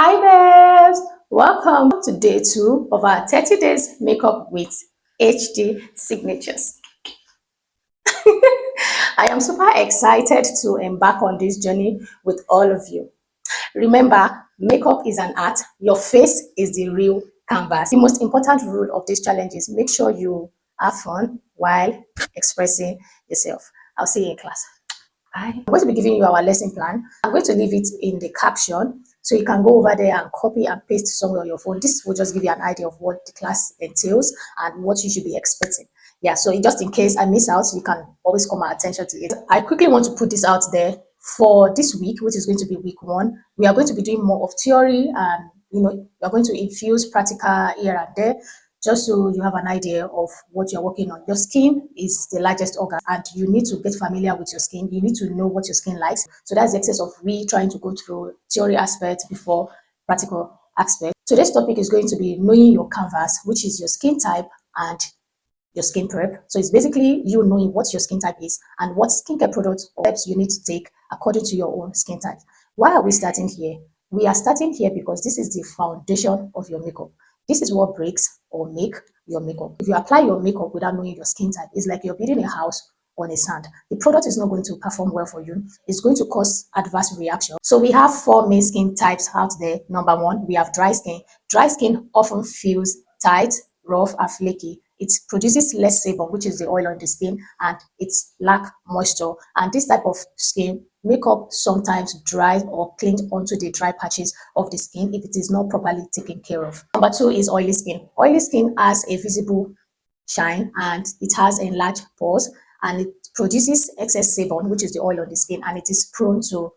Hi babes, welcome to day 2 of our 30 days makeup with HD signatures. I am super excited to embark on this journey with all of you. Remember, makeup is an art. Your face is the real canvas. The most important rule of this challenge is make sure you have fun while expressing yourself. I'll see you in class. Bye. I'm going to be giving you our lesson plan. I'm going to leave it in the caption so you can go over there and copy and paste somewhere on your phone. This will just give you an idea of what the class entails and what you should be expecting. Yeah, so just in case I miss out, you can always call my attention to it. I quickly want to put this out there for this week, which is going to be week 1. We are going to be doing more of theory and we are going to infuse practical here and there, just so you have an idea of what you're working on. Your skin is the largest organ and you need to get familiar with your skin. You need to know what your skin likes. So that's the excess of we trying to go through theory aspects before practical aspect. Today's topic is going to be knowing your canvas, which is your skin type and your skin prep. So it's basically you knowing what your skin type is and what skincare products or steps you need to take according to your own skin type. Why are we starting here? We are starting here because this is the foundation of your makeup. This is what breaks or make your makeup. If you apply your makeup without knowing your skin type, it's like you're building a house on a sand. The product is not going to perform well for you. It's going to cause adverse reaction. So we have 4 main skin types out there. Number 1, we have dry skin. Dry skin often feels tight, rough, and flaky. It produces less sebum, which is the oil on the skin, and it's lack moisture. And this type of skin, makeup sometimes dries or clings onto the dry patches of the skin if it is not properly taken care of. Number 2 is oily skin. Oily skin has a visible shine and it has enlarged pores and it produces excess sebum, which is the oil on the skin, and it is prone to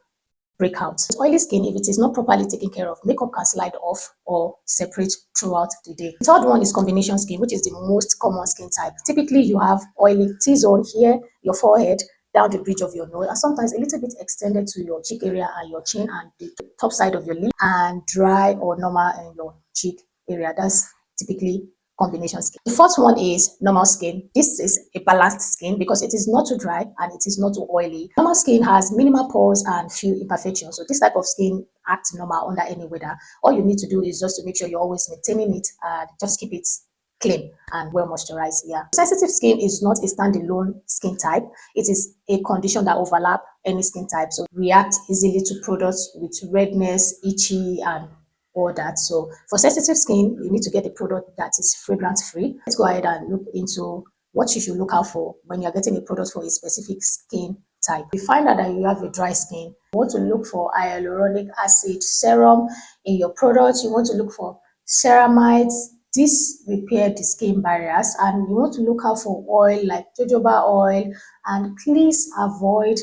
breakout. Oily skin, if it is not properly taken care of, makeup can slide off or separate throughout the day. The third one is combination skin, which is the most common skin type. Typically, you have oily T-zone here, your forehead, down the bridge of your nose, and sometimes a little bit extended to your cheek area and your chin and the top side of your lip, and dry or normal in your cheek area. That's typically combination skin. The fourth one is normal skin. This is a balanced skin because it is not too dry and it is not too oily. Normal skin has minimal pores and few imperfections. So this type of skin acts normal under any weather. All you need to do is just to make sure you're always maintaining it and just keep it clean and well moisturized. Yeah. Sensitive skin is not a standalone skin type. It is a condition that overlaps any skin type. So react easily to products with redness, itchy, and all that. So for sensitive skin, you need to get a product that is fragrance free. Let's go ahead and look into what you should look out for when you're getting a product for a specific skin type. If you find out that you have a dry skin, you want to look for hyaluronic acid serum in your product. You want to look for ceramides. This repair the skin barriers, and you want to look out for oil like jojoba oil, and please avoid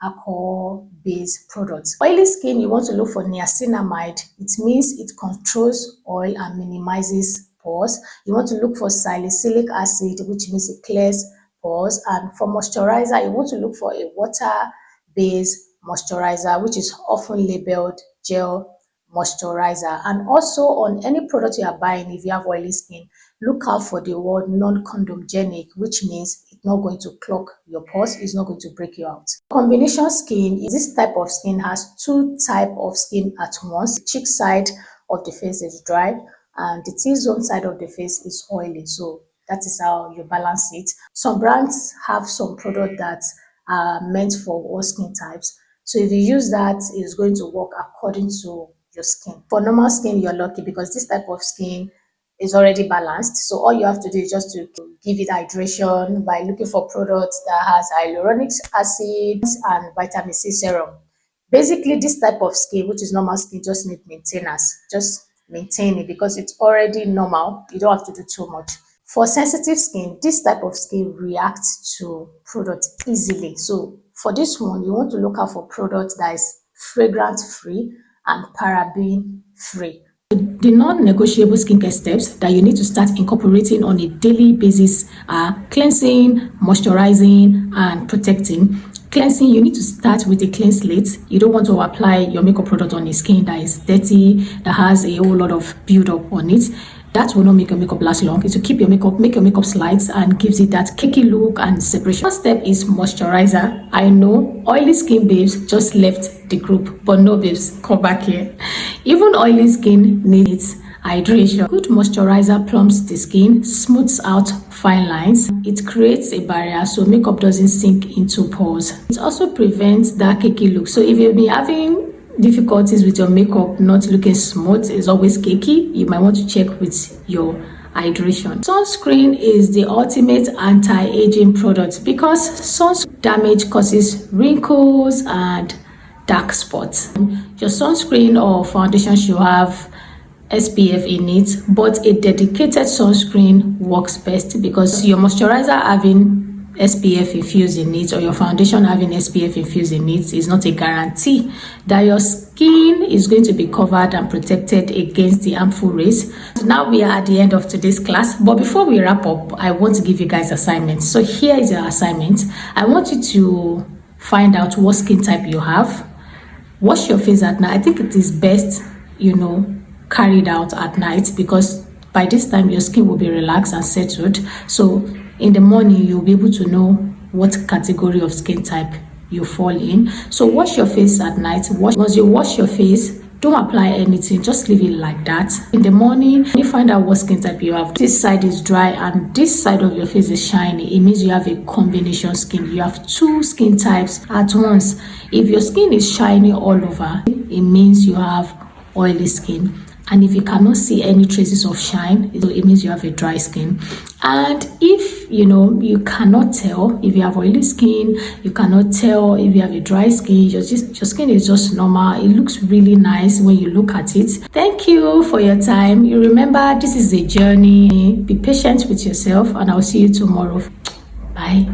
alcohol-based products. Oily skin, you want to look for niacinamide. It means it controls oil and minimizes pores. You want to look for salicylic acid, which means it clears pores. And for moisturizer, you want to look for a water-based moisturizer, which is often labeled gel moisturizer. And also on any product you are buying, if you have oily skin, look out for the word non-condomgenic, which means it's not going to clog your pores, it's not going to break you out. Combination skin is this type of skin has 2 types of skin at once. The cheek side of the face is dry and the T-zone side of the face is oily. So that is how you balance it. Some brands have some products that are meant for all skin types. So if you use that, it's going to work according to your skin. For normal skin, you're lucky because this type of skin is already balanced. So all you have to do is just to give it hydration by looking for products that has hyaluronic acid and vitamin C serum. Basically, this type of skin, which is normal skin, just need maintenance. Just maintain it because it's already normal. You don't have to do too much. For sensitive skin, this type of skin reacts to products easily. So for this one, you want to look out for products that is fragrance free and paraben free. The non-negotiable skincare steps that you need to start incorporating on a daily basis are cleansing, moisturizing, and protecting. Cleansing, you need to start with a clean slate. You don't want to apply your makeup product on a skin that is dirty, that has a whole lot of build-up on it. That will not make your makeup last long. It will keep your makeup, make your makeup slight and gives it that cakey look and separation. First step is moisturizer. I know oily skin babes just left the group, but no babes, come back here. Even oily skin needs hydration. Good moisturizer plumps the skin, smooths out fine lines. It creates a barrier so makeup doesn't sink into pores. It also prevents that cakey look. So if you've been having difficulties with your makeup not looking smooth, is always cakey, you might want to check with your hydration. Sunscreen is the ultimate anti-aging product because sunscreen damage causes wrinkles and dark spots. Your sunscreen or foundation should have SPF in it, but a dedicated sunscreen works best because your moisturizer having SPF infused in it or your foundation having SPF infused in it is not a guarantee that your skin is going to be covered and protected against the harmful rays. So now we are at the end of today's class, but before we wrap up, I want to give you guys assignments. So here is your assignment. I want you to find out what skin type you have. Wash your face at night. I think it is best, carried out at night because by this time your skin will be relaxed and settled. So in the morning you'll be able to know what category of skin type you fall in. So wash your face at night. Once you wash your face, don't apply anything, just leave it like that. In the morning, you find out what skin type you have. This side is dry and this side of your face is shiny. It means you have a combination skin. You have two skin types at once. If your skin is shiny all over, it means you have oily skin. And if you cannot see any traces of shine, it means you have a dry skin. And if you cannot tell if you have oily skin, you cannot tell if you have a dry skin, your skin is just normal. It looks really nice when you look at it. Thank you for your time. You remember, this is a journey. Be patient with yourself and I'll see you tomorrow. Bye.